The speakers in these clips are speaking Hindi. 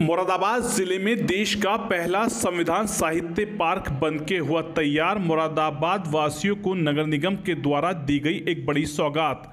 मुरादाबाद जिले में देश का पहला संविधान साहित्य पार्क बनके हुआ तैयार। मुरादाबाद वासियों को नगर निगम के द्वारा दी गई एक बड़ी सौगात।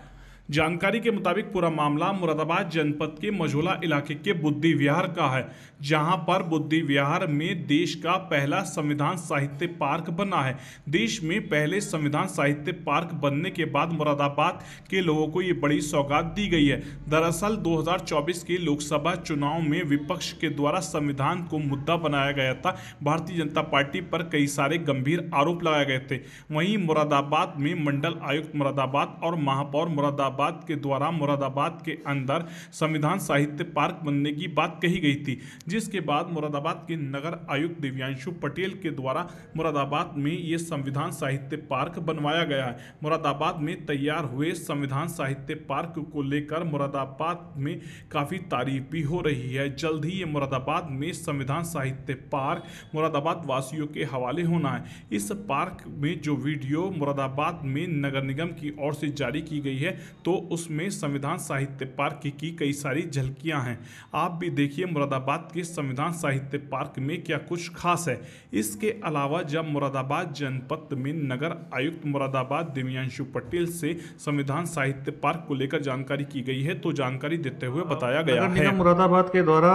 जानकारी के मुताबिक पूरा मामला मुरादाबाद जनपद के मझौला इलाके के बुद्धि विहार का है, जहां पर बुद्धि विहार में देश का पहला संविधान साहित्य पार्क बना है। देश में पहले संविधान साहित्य पार्क बनने के बाद मुरादाबाद के लोगों को ये बड़ी सौगात दी गई है। दरअसल 2024 के लोकसभा चुनाव में विपक्ष के द्वारा संविधान को मुद्दा बनाया गया था। भारतीय जनता पार्टी पर कई सारे गंभीर आरोप लगाए गए थे। वहीं मुरादाबाद में मंडल आयुक्त मुरादाबाद और महापौर मुरादाबाद के द्वारा मुरादाबाद के अंदर संविधान साहित्य पार्क बनने की बात कही गई थी, जिसके बाद मुरादाबाद के नगर आयुक्त दिव्यांशु पटेल के द्वारा मुरादाबाद में ये संविधान साहित्य पार्क बनवाया गया है। मुरादाबाद में तैयार हुए संविधान साहित्य पार्क को लेकर मुरादाबाद में काफ़ी तारीफ भी हो रही है। जल्द ही ये मुरादाबाद में संविधान साहित्य पार्क मुरादाबाद वासियों के हवाले होना है। इस पार्क में जो वीडियो मुरादाबाद में नगर निगम की ओर से जारी की गई है, तो उसमें संविधान साहित्य पार्क की कई सारी झलकियां हैं। आप भी देखिए मुरादाबाद के संविधान साहित्य पार्क में क्या कुछ खास है। इसके अलावा जब मुरादाबाद जनपद में नगर आयुक्त मुरादाबाद दिव्यांशु पटेल से संविधान साहित्य पार्क को लेकर जानकारी की गई है, तो जानकारी देते हुए बताया गया है, नगर निगम मुरादाबाद के द्वारा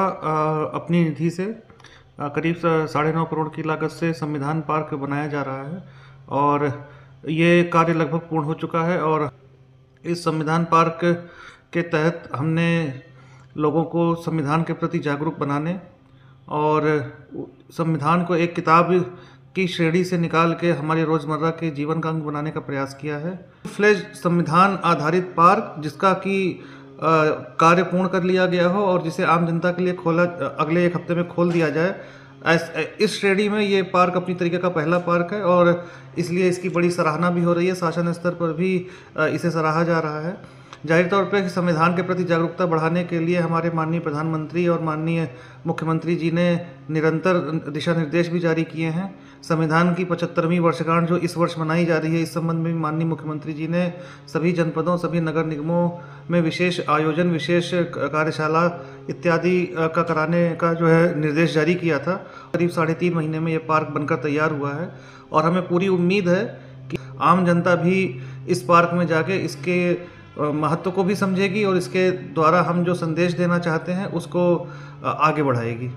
अपनी निधि से करीब 9.5 करोड़ की लागत से संविधान पार्क बनाया जा रहा है और ये कार्य लगभग पूर्ण हो चुका है। और इस संविधान पार्क के तहत हमने लोगों को संविधान के प्रति जागरूक बनाने और संविधान को एक किताब की श्रेणी से निकाल के हमारे रोज़मर्रा के जीवन का अंग बनाने का प्रयास किया है। फ्लेज संविधान आधारित पार्क जिसका कि कार्य पूर्ण कर लिया गया हो और जिसे आम जनता के लिए अगले 1 हफ्ते में खोल दिया जाए, इस श्रेणी में ये पार्क अपनी तरीके का पहला पार्क है और इसलिए इसकी बड़ी सराहना भी हो रही है। शासन स्तर पर भी इसे सराहा जा रहा है। जाहिर तौर पे संविधान के प्रति जागरूकता बढ़ाने के लिए हमारे माननीय प्रधानमंत्री और माननीय मुख्यमंत्री जी ने निरंतर दिशा निर्देश भी जारी किए हैं। संविधान की 75वीं वर्षगांठ जो इस वर्ष मनाई जा रही है, इस संबंध में माननीय मुख्यमंत्री जी ने सभी जनपदों, सभी नगर निगमों में विशेष आयोजन, विशेष कार्यशाला इत्यादि का कराने का जो है निर्देश जारी किया था। करीब 3.5 महीने में ये पार्क बनकर तैयार हुआ है और हमें पूरी उम्मीद है कि आम जनता भी इस पार्क में जाके इसके महत्व को भी समझेगी और इसके द्वारा हम जो संदेश देना चाहते हैं उसको आगे बढ़ाएगी।